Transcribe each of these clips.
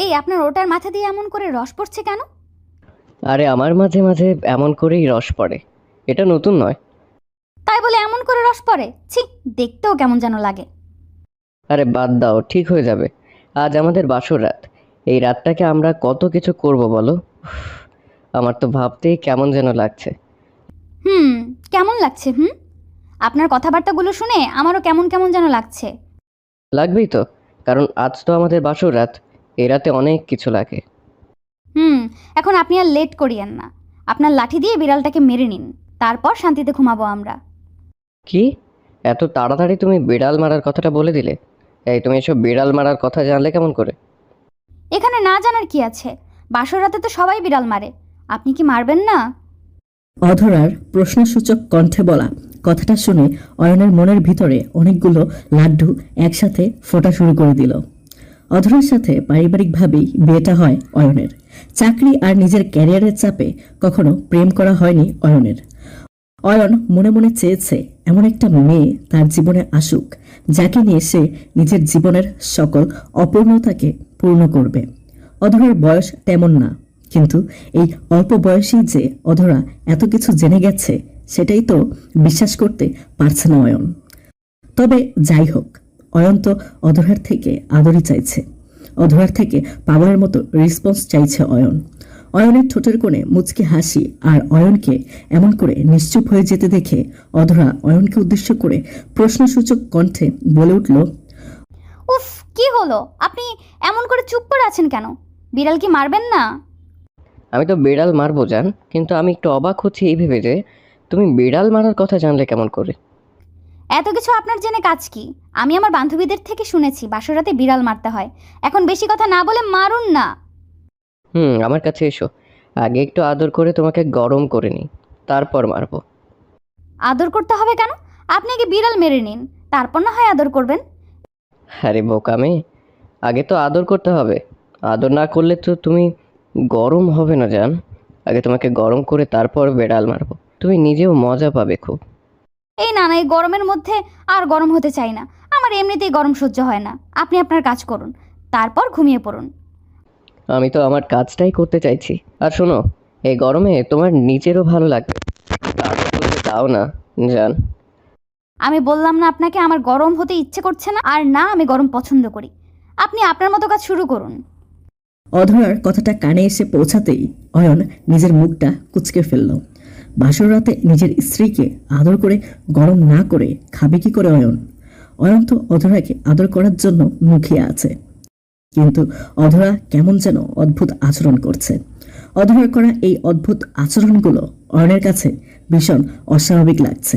এই আপনার ওটার মাথা দিয়ে এমন করে রস পড়ছে কেন? আরে আমার মাঝে মাঝে এমন করেই রস পড়ে, এটা নতুন নয়। তাই বলে এমন করে রস পড়ে? ছি, দেখতেও কেমন যেন লাগে। আরে বাদ দাও, ঠিক হয়ে যাবে। আজ আমাদের বাসর রাত। এই রাতটাকে আমরা কত কিছু করব বলো। আমার তো ভাবতেই কেমন যেন লাগছে। হুম, কেমন লাগছে? আপনার কথাবার্তাগুলো শুনে আমারও কেমন কেমন যেন লাগছে। লাগবেই তো, কারণ আজ তো আমাদের বাসর রাত। এই রাতে অনেক কিছু লাগে। হুম, এখন আপনি আর লেট করিয়েন না। আপনার লাঠি দিয়ে বিড়ালটাকে মেরে নিন, তারপর শান্তিতে ঘুমাবো আমরা। কি, এত তাড়াতাড়ি তুমি বিড়াল মারার কথাটা বলে দিলে? এই তুমি এসব বিড়াল মারার কথা জানলে কেমন করে? এখানে না জানার কি আছে? বাসর রাতে তো সবাই বিড়াল মারে, আপনি কি মারবেন না? অধরার প্রশ্নসূচক কণ্ঠে বলা কথাটা শুনে অয়নের মনের ভিতরে অনেকগুলো লাড্ডু একসাথে ফোটা শুরু করে দিল। অধরার সাথে পারিবারিকভাবেই বিয়েটা হয় অয়নের। চাকরি আর নিজের ক্যারিয়ারের চাপে কখনো প্রেম করা হয়নি অয়নের। অয়ন মনে মনে চেয়েছে এমন একটা মেয়ে তার জীবনে আসুক, যাকে নিয়ে সে নিজের জীবনের সকল অপূর্ণতাকে পূর্ণ করবে। অধরার বয়স তেমন না, কিন্তু এই অল্প বয়সেই যে অধরা এত কিছু জেনে গেছে সেটাই তো বিশ্বাস করতে পারছে না অয়ন। তবে যাই হোক, অয়ন তো অধরার থেকে আদরই চাইছে, অধরার থেকে পাগলের মতো রেসপন্স চাইছে অয়ন। অয়নের ঠোঁটের কোণে মুচকি হাসি, আর অয়নকে এমন করে নিশ্চুপ হয়ে যেতে দেখে অধরা অয়নকে উদ্দেশ্য করে প্রশ্নসূচক কণ্ঠে বলে উঠল, উফ, কি হলো? আপনি এমন করে চুপ করে আছেন কেন? বিড়াল কি মারবেন না? আমি তো বিড়াল মারবো জান, কিন্তু আমি একটু অবাক হচ্ছি এই ভেবে যে তুমি বিড়াল মারার কথা জানলে কেমন করে। এত কিছু আপনার জেনে কাজ কি? আমি আমার বান্ধবীদের থেকে শুনেছি বাসর রাতে বিড়াল মারতে হয়। এখন বেশি কথা না বলে মারুন না। আমার কাছে এসো। আগে একটু আদর করে তোমাকে গরম করে নিই, তারপর মারবো। আদর করতে হবে কেন? আপনি আগে বিড়াল মেরে নিন, তারপর না হয় আদর করবেন। আরে বোকামে, আগে তো আদর করতে হবে। আদর না করলে তো তুমি গরম হবে না জান। আগে তোমাকে গরম করে তারপর বিড়াল মারবো, তুমি নিজেও মজা পাবে খুব। এই না না, এই গরমের মধ্যে আর গরম হতে চাই না। আমার এমনিতেই গরম সহ্য হয় না। আপনি আপনার কাজ করুন, তারপর ঘুমিয়ে পড়ুন। আমি তো আমার কাজটাই করতে চাইছি। আর শোনো, এই গরমে তোমার নিজেরও ভালো লাগবে, আদর করতে দাও না জান। আমি বললাম না আপনাকে আমার গরম হতে ইচ্ছে করছে না, আর না আমি গরম পছন্দ করি। আপনি আপনার মতো কাজ শুরু করুন। অধরার কথাটা কানে এসে পৌঁছাতেই অয়ন নিজের মুখটা কুঁচকে ফেলল। বাসর রাতে নিজের স্ত্রীকে আদর করে গরম না করে খাবে কি করে অয়ন? অয়ন তো অধরাকে আদর করার জন্য মুখিয়ে আছে, কিন্তু অধরা কেমন যেন অদ্ভুত আচরণ করছে। অধরার করা এই অদ্ভুত আচরণগুলো অয়নের কাছে ভীষণ অস্বাভাবিক লাগছে।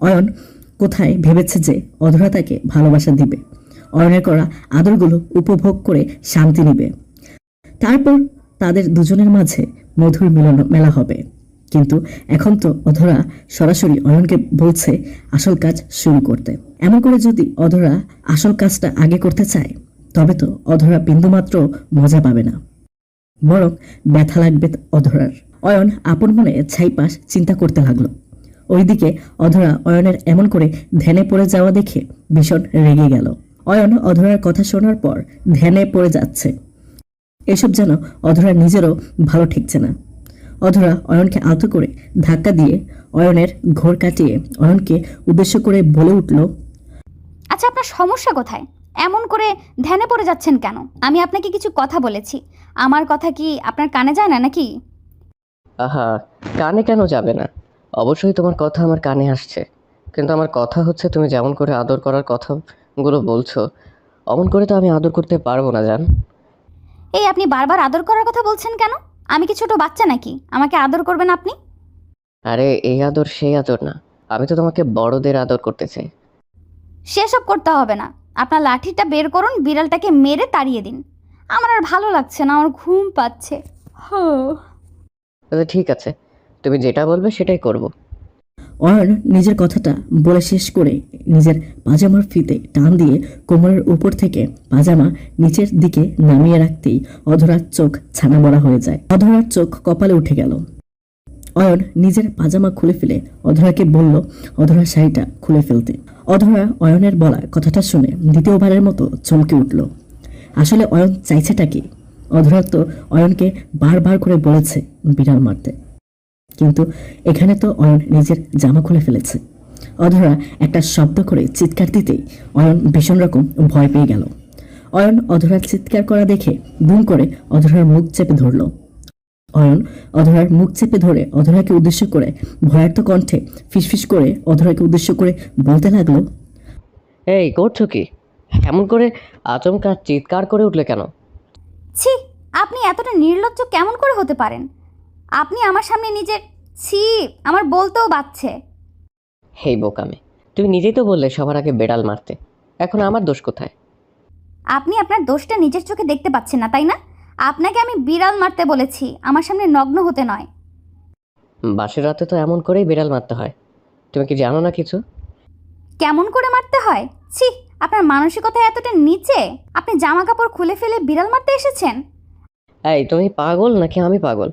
অয়ন কোথায় ভেবেছে যে অধরা তাকে ভালোবাসা দিবে, অয়নের করা আদরগুলো উপভোগ করে শান্তি নিবে, তারপর তাদের দুজনের মাঝে মধুর মিলন মেলা হবে। কিন্তু এখন তো অধরা সরাসরি অয়নকে বলছে আসল কাজ শুরু করতে। এমন করে যদি অধরা আসল কাজটা আগে করতে চায়, তবে তো অধরা বিন্দুমাত্র মজা পাবে না, বরং ব্যথা লাগবে অধরার। অয়ন আপন মনে ছাইপাশ চিন্তা করতে লাগলো। ওইদিকে অধরা অয়নের এমন করে ধ্যানে পড়ে যাওয়া দেখে ভীষণ রেগে গেল। অয়ন অধরার কথা শোনার পর ধ্যানে পড়ে যাচ্ছে। এসব যেন অধরার নিজেরও ভালো ঠেকছে না। অধরা অয়নকে আলতো করে ধাক্কা দিয়ে অয়নের ঘোর কাটিয়ে অয়নকে উদ্দেশ্য করে বলে উঠল, আচ্ছা, আপনার সমস্যা কোথায়? এমন করে ধ্যানে পড়ে যাচ্ছেন কেন? আমি আপনাকে কিছু কথা বলেছি, আমার কথা কি আপনার কানে যায় না নাকি? আহা, কানে কেন যাবে না? অবশ্যই তোমার কথা আমার কানে আসছে, কিন্তু আমার কথা হচ্ছে তুমি যেমন করে আদর করার কথাগুলো বলছো, অমন করে তো আমি আদর করতে পারবো না জান। এই আপনি বারবার আদর করার কথা বলছেন কেন? আমি কি ছোট বাচ্চা নাকি আমাকে আদর করবেন আপনি? আরে এই আদর সেই আদর না, আমি তো তোমাকে বড়দের আদর করতে চাই। সেসব করতে হবে না। আপনার লাঠিটা বের করুন, বিড়ালটাকে মেরে তাড়িয়ে দিন। আমার আর ভালো লাগছে না, আমার ঘুম পাচ্ছে। আচ্ছা ঠিক আছে, তুমি যেটা বলবে সেটাই করব। অয়ন নিজের কথাটা বলে শেষ করে নিজের পাজামার ফিতে টান দিয়ে কোমরের উপর থেকে পাজামা নিচের দিকে নামিয়ে রাখতেই অধরার চোখ ছানা বড়া হয়ে যায়। অধরার চোখ কপালে উঠে গেল। অয়ন নিজের পাজামা খুলে ফেলে অধরাকে বলল অধরার শাড়িটা খুলে ফেলতে। অধরা অয়নের বলা কথাটা শুনে দ্বিতীয়বারের মতো চমকে উঠল। আসলে অয়ন চাইছেটা কি? অধরা তো অয়নকে বারবার করে বলেছে বিড়াল মারতে, কিন্তু এখানে তো অয়ন নিজের জামা খুলে ফেলেছে। অধরা একটা শব্দ করে চিৎকার দিতেই অয়ন ভীষণ রকম ভয় পেয়ে গেল। অয়ন অধরার চিৎকার করা দেখে বুম করে অধরার মুখ চেপে ধরল। অয়ন অধরার মুখ চেপে ধরে অধরাকে উদ্দেশ্য করে ভয়ার্ত কণ্ঠে ফিসফিস করে অধরাকে উদ্দেশ্য করে বলতে লাগলো, এই করছো কি? এমন করে আচমকা চিৎকার করে উঠলে কেন? ছি, আপনি এতটা নির্লজ্জ কেমন করে হতে পারেন? আপনি আমার সামনে নিজের ছি, আমার বলতেও বাচ্ছে। হেই বোকামে, তুমি নিজেই তো বললে সবার আগে বেড়াল মারতে, এখন আমার দোষ কোথায়? আপনি আপনার দোষটা নিজের চোখে দেখতে পাচ্ছেন না, তাই না? আপনাকে আমি বিড়াল মারতে বলেছি, আমার সামনে নগ্ন হতে নয়। বাসের রাতে তো এমন করেই বেড়াল মারতে হয়, তুমি কি জানো না কিছু? কেমন করে মারতে হয়? ছি, আপনার মানসিকতা এতটা নিচে, আপনি জামা কাপড় খুলে ফেলে বিড়াল মারতে এসেছেন? এই তুমি পাগল নাকি আমি পাগল?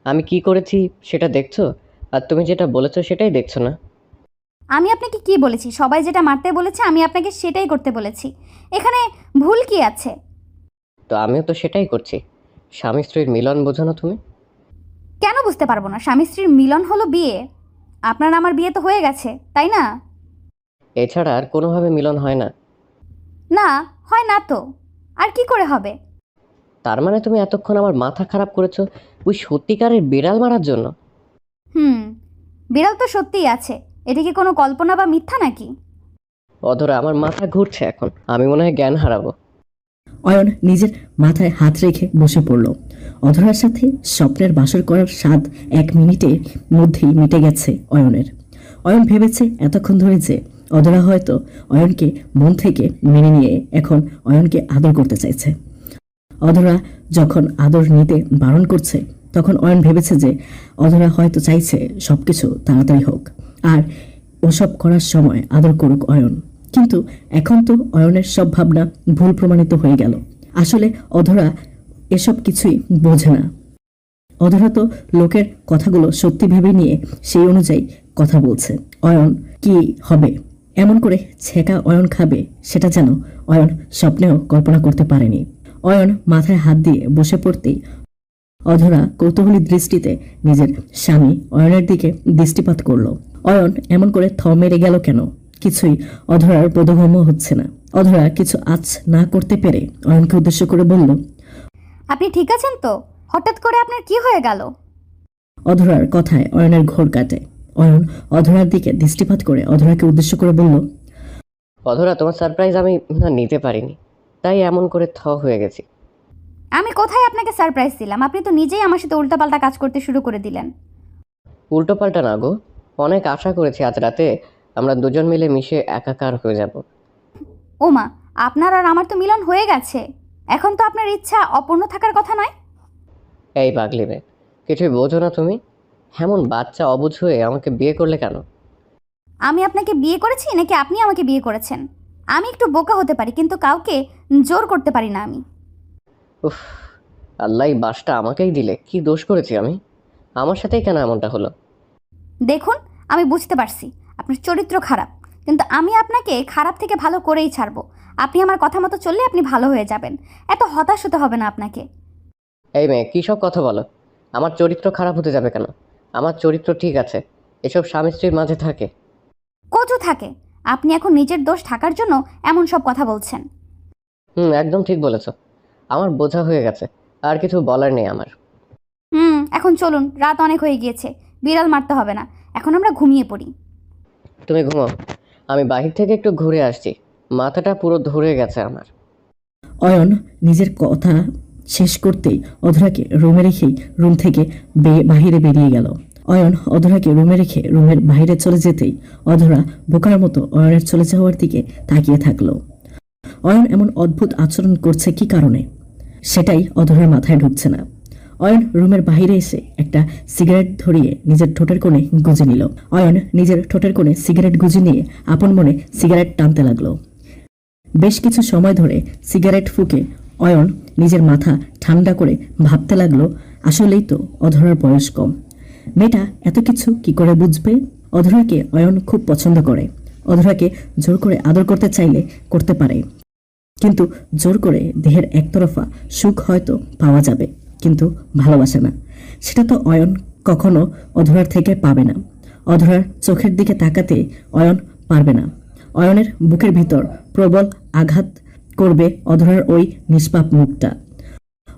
আমি কি করেছি সেটা দেখছো, আর তুমি যেটা বলেছো সেটাই দেখছো না? আমি আপনাকে কি বলেছি? সবাই যেটা মারতে বলেছে আমি আপনাকে সেটাই করতে বলেছি। এখানে ভুল কি আছে? তো আমিও তো সেটাই করছি। স্বামী স্ত্রীর মিলন বোঝো না তুমি? কেন বুঝতে পারবো না? স্বামী স্ত্রীর মিলন হলো বিয়ে। আপনার আমার বিয়ে তো হয়ে গেছে, তাই না? এছাড়া আর কোনোভাবে মিলন হয় না। না, হয় না তো আর কি করে হবে? তার মানে তুমি এতক্ষণ আমার মাথা খারাপ করেছো ওই সত্যিকারের বিড়াল মারার জন্য? হুম, বিড়াল তো সত্যিই আছে। এটা কি কোনো কল্পনা বা মিথ্যা নাকি? অধরা, আমার মাথা ঘুরছে এখন, আমি মনে হয় জ্ঞান হারাবো। অয়ন নিজের মাথায় হাত রেখে বসে পড়ল। অধরার সাথে স্বপ্নের বাসর করার স্বাদ 1 মিনিটের মধ্যেই মিটে গেছে অয়নের। অয়ন ভেবেছে এতক্ষণ ধরে যে অধরা হয়তো অয়নকে মন থেকে মেনে নিয়ে এখন অয়নকে আদর করতে চাইছে। অধরা যখন আদর নিতে বারণ করছে তখন অয়ন ভেবেছে যে অধরা হয়তো চাইছে সবকিছু তাড়াতাড়ি হোক আর ওসব করার সময় আদর করুক অয়ন। কিন্তু এখন তো অয়নের সব ভাবনা ভুল প্রমাণিত হয়ে গেল। আসলে অধরা এসব কিছুই বোঝে না। অধরা তো লোকের কথাগুলো সত্যি ভেবে নিয়ে সেই অনুযায়ী কথা বলছে। অয়ন কি হবে, এমন করে ছেঁকা অয়ন খাবে সেটা যেন অয়ন স্বপ্নেও কল্পনা করতে পারেনি। অয়ন মাথায় হাত দিয়ে বসে পড়তেই অধরা কৌতূহলী দৃষ্টিতে নিজের স্বামী অয়নের দিকে দৃষ্টিপাত করলো। অয়ন এমন করে থ মেরে গেল কেন, কিছুই অধরার বোধগম্য হচ্ছে না। অধরা কিছু আঁচ না করতে পেরে অয়নকে উদ্দেশ্য করে বলল, আপনি ঠিক আছেন তো? হঠাৎ করে আপনার কি হয়ে গেল? অধরার কথায় অয়নের ঘোর কাটে। অয়ন অধরার দিকে দৃষ্টিপাত করে অধরাকে উদ্দেশ্য করে বলল, অধরা, তোমার সারপ্রাইজ আমি না নিতে পারিনি, তাই এমন করে হয়ে গেছি। আমি কোথায় আপনাকে সারপ্রাইজ দিলাম? আপনি তো নিজেই আমার সাথে উল্টাপাল্টা কাজ করতে শুরু করে দিলেন। উল্টো পাল্টা না গো, অনেক আশা করেছি আজ রাতে আমরা দুজন মিলে মিশে একাকার হয়ে যাব। ওমা, আপনার আর আমার তো মিলন হয়ে গেছে। এখন তো আপনার ইচ্ছা অপূর্ণ থাকার কথা নয়? এই পাগলি মেয়ে, কিছুই বোঝো না তুমি? এমন বাচ্চা অবুঝ হয়ে আমাকে বিয়ে করলে কেন? আমি আপনাকে বিয়ে করেছি নাকি আপনি আমাকে বিয়ে করেছেন? আমি একটু বোকা হতে পারি, কিন্তু কাউকে জোর করতে পারি না আমি। উফ, আল্লাহ এই বাসটা আমাকেই দিলে, কি দোষ করেছি আমি? আমার সাথেই কেন এমনটা হলো? দেখুন, আমি বুঝতে পারছি আপনার চরিত্র খারাপ, কিন্তু আমি আপনাকে খারাপ থেকে ভালো করেই ছাড়বো। আপনি আমার কথা মতো চললে আপনি ভালো হয়ে যাবেন। এত হতাশ হতে হবে না আপনাকে। এই মেয়ে, কী সব কথা বলো? আমার চরিত্র খারাপ হতে যাবে কেন? আমার চরিত্র ঠিক আছে, এসব স্বামী স্ত্রীর মাঝে থাকে। কচু থাকে। আপনি এখন নিজের দোষ ঢাকার জন্য এমন সব কথা বলছেন। একদম ঠিক বলেছ। আমার বোঝা হয়ে গেছে, আর কিছু বলার নেই আমার। এখন চলুন, রাত অনেক হয়ে গিয়েছে। বিড়াল মারতে হবে না, এখন আমরা ঘুমিয়ে পড়ি। তুমি ঘুমাও, আমি বাহির থেকে একটু ঘুরে আসছি, মাথাটা পুরো ধরে গেছে আমার। অয়ন নিজের কথা শেষ করতেই অধরাকে রুমে রেখেই রুম থেকে বাহিরে বেরিয়ে গেল। অয়ন অধরাকে রুমে রেখে রুমের বাইরে চলে যেতেই অধরা বোকার মতো অয়নের চলে যাওয়ার দিকে তাকিয়ে থাকলো। অয়ন এমন অদ্ভুত আচরণ করছে কি কারণে, সেটাই অধরার মাথায় ঢুকছে না। অয়ন রুমের বাইরে এসে একটা সিগারেট ধরিয়ে নিজের ঠোঁটের কোণে গুজে নিল। অয়ন নিজের ঠোঁটের কোণে সিগারেট গুজে নিয়ে আপন মনে সিগারেট টানতে লাগলো। বেশ কিছু সময় ধরে সিগারেট ফুঁকে অয়ন নিজের মাথা ঠান্ডা করে ভাবতে লাগলো, আসলেই তো অধরার বয়স কম, মেয়েটা এত কিছু কি করে বুঝবে। অধরাকে অয়ন খুব পছন্দ করে। অধরাকে জোর করে আদর করতে চাইলে করতে পারে, কিন্তু জোর করে দেহের একতরফা সুখ হয়তো পাওয়া যাবে, কিন্তু ভালোবাসা না। সেটা তো অয়ন কখনো অধরার থেকে পাবে না। অধরার চোখের দিকে তাকাতে অয়ন পারবে না। অয়নের বুকের ভিতর প্রবল আঘাত করবে অধরার ওই নিষ্পাপ মুখটা।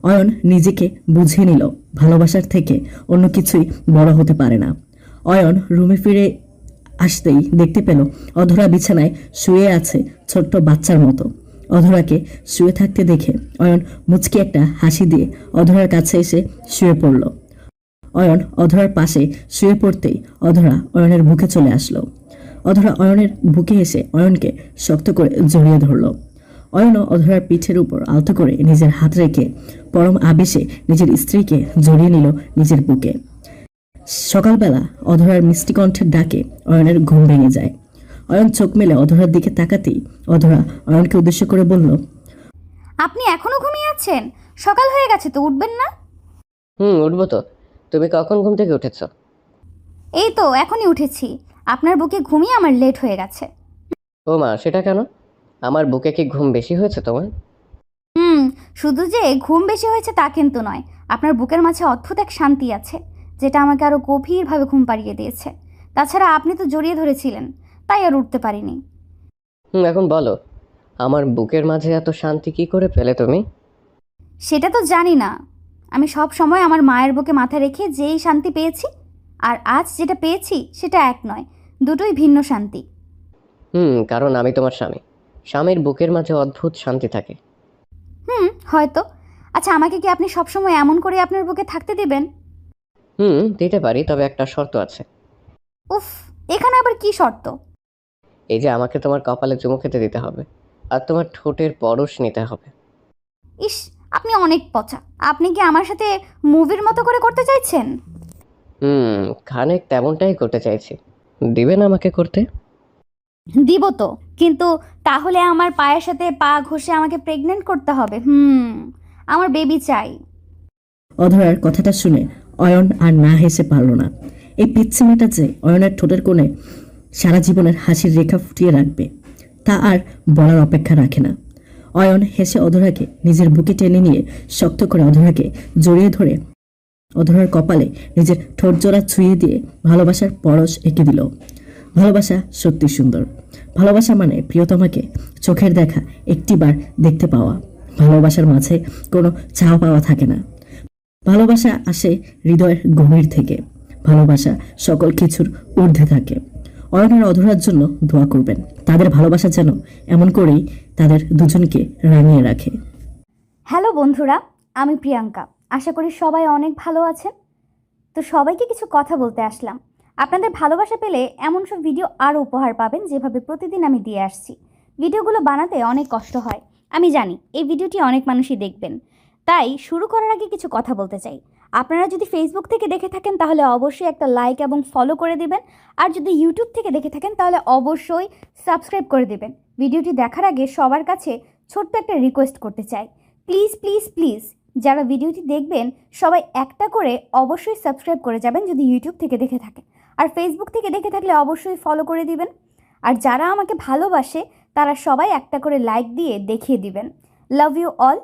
অয়ন নিজেকে বুঝিয়ে নিল ভালোবাসার থেকে অন্য কিছুই বড় হতে পারে না। অয়ন রুমে ফিরে আসতেই দেখতে পেল অধরা বিছানায় শুয়ে আছে ছোট্ট বাচ্চার মতো। অধরাকে শুয়ে থাকতে দেখে অয়ন মুচকি একটা হাসি দিয়ে অধরার কাছে এসে শুয়ে পড়ল। অয়ন অধরার পাশে শুয়ে পড়তেই অধরা অয়নের বুকে চলে আসলো। অধরা অয়নের বুকে এসে অয়নকে শক্ত করে জড়িয়ে ধরল। অয়নও অধরার পিঠের উপর আলতো করে নিজের হাত রেখে পরম আবেশে নিজের স্ত্রীকে জড়িয়ে নিল নিজের বুকে। সকালবেলা অধরার মিষ্টি কণ্ঠের ডাকে অয়নের ঘুম ভেঙে যায়। অয়ন চোখ মেলে অধরার দিকে তাকাতেই অধরা অয়নকে উদ্দেশ্য করে বলল, আপনি এখনো ঘুমিয়ে আছেন? সকাল হয়ে গেছে তো, উঠবেন না? উঠবো তো। তুমি কখন ঘুম থেকে উঠেছো? এই তো এখনই উঠেছি। আপনার বুকে ঘুমিয়ে আমার লেট হয়ে গেছে। ও মা, সেটা কেন? আমার বুকে কি ঘুম বেশি হয়েছে তোমার? হুম, শুধু যে ঘুম বেশি হয়েছে তা কিন্তু নয়, আপনার বুকের মাঝে অদ্ভুত এক শান্তি আছে, যেটা আমাকে আরো গভীরভাবে ঘুম পাড়িয়ে দিয়েছে। তাছাড়া আপনি তো জড়িয়ে ধরেছিলেন, তাই আর উঠতে পারিনি। এখন বলো, আমার বুকের মাঝে এত শান্তি কি করে পেলে তুমি? সেটা তো জানি না। আমি সব সময় আমার মায়ের বুকে মাথা রেখে যেই শান্তি পেয়েছি, আর আজ যেটা পেয়েছি সেটা এক নয়, দুটোই ভিন্ন শান্তি। কারণ আমি তোমার স্বামী। স্বামীর বুকের মাঝে অদ্ভুত শান্তি থাকে। হয়তো। আচ্ছা, আমাকে কি আপনি সবসময় এমন করে আপনার বুকে থাকতে দিবেন? দিতে পারি, তবে একটা শর্ত আছে। উফ, এখানে আবার কি শর্ত? এই যে আমাকে তোমার কপালে চুমু খেতে দিতে হবে, আর তোমার ঠোঁটের পরশ নিতে হবে। ইস, আপনি অনেক পচা। আপনি কি আমার সাথে মুভির মতো করে করতে চাইছেন? খানিক তেমনটাই করতে চাইছি। দিবেন আমাকে করতে? দিব তো, কিন্তু তাহলে আমার পায়ের সাথে পা ঘষে আমাকে প্রেগনেন্ট করতে হবে। আমার বেবি চাই। অধরার কথাটা শুনে অয়ন আর না হেসে পারল না। এই পিচ্ছি মেয়েটা যে অয়নের ঠোঁটের কোণে সারা জীবনের হাসির রেখা ফুটিয়ে রাখবে, তা আর বলার অপেক্ষা রাখে না। অয়ন হেসে অধরাকে নিজের বুকে টেনে নিয়ে শক্ত করে অধরাকে জড়িয়ে ধরে অধরার কপালে নিজের ঠোঁট জোড়া ছুঁয়ে দিয়ে ভালোবাসার পরশ এঁকে দিল। ভালোবাসা সত্যি সুন্দর। ভালোবাসা মানে প্রিয়তমাকে চোখের দেখা একটিবার দেখতে পাওয়া। ভালোবাসার মাঝে কোনো চাওয়া পাওয়া থাকে না। ভালোবাসা আসে হৃদয়ের গভীর থেকে। ভালোবাসা সকল কিছুর ঊর্ধ্বে থাকে। অয়নের অধরার জন্য দোয়া করবেন, তাদের ভালোবাসা যেন এমন করেই তাদের দুজনকে রাঙিয়ে রাখে। হ্যালো বন্ধুরা, আমি প্রিয়াঙ্কা। আশা করি সবাই অনেক ভালো আছেন। তো সবাইকে কিছু কথা বলতে আসলাম। আপনাদের ভালোবাসা পেলে এমন সব ভিডিও আরও উপহার পাবেন, যেভাবে প্রতিদিন আমি দিয়ে আসছি। ভিডিওগুলো বানাতে অনেক কষ্ট হয়, আমি জানি। এই ভিডিওটি অনেক মানুষই দেখবেন, তাই শুরু করার আগে কিছু কথা বলতে চাই। আপনারা যদি ফেসবুক থেকে দেখে থাকেন তাহলে অবশ্যই একটা লাইক এবং ফলো করে দিবেন, আর যদি ইউটিউব থেকে দেখে থাকেন তাহলে অবশ্যই সাবস্ক্রাইব করে দিবেন। ভিডিওটি দেখার আগে সবার কাছে ছোট্ট একটা রিকোয়েস্ট করতে চাই, প্লিজ প্লিজ প্লিজ যারা ভিডিওটি দেখবেন সবাই একটা করে অবশ্যই সাবস্ক্রাইব করে যাবেন যদি ইউটিউব থেকে দেখে থাকেন, আর ফেসবুক থেকে দেখে থাকলে অবশ্যই ফলো করে দিবেন। আর যারা আমাকে ভালোবাসে তারা সবাই একটা করে লাইক দিয়ে দেখিয়ে দিবেন। Love you all.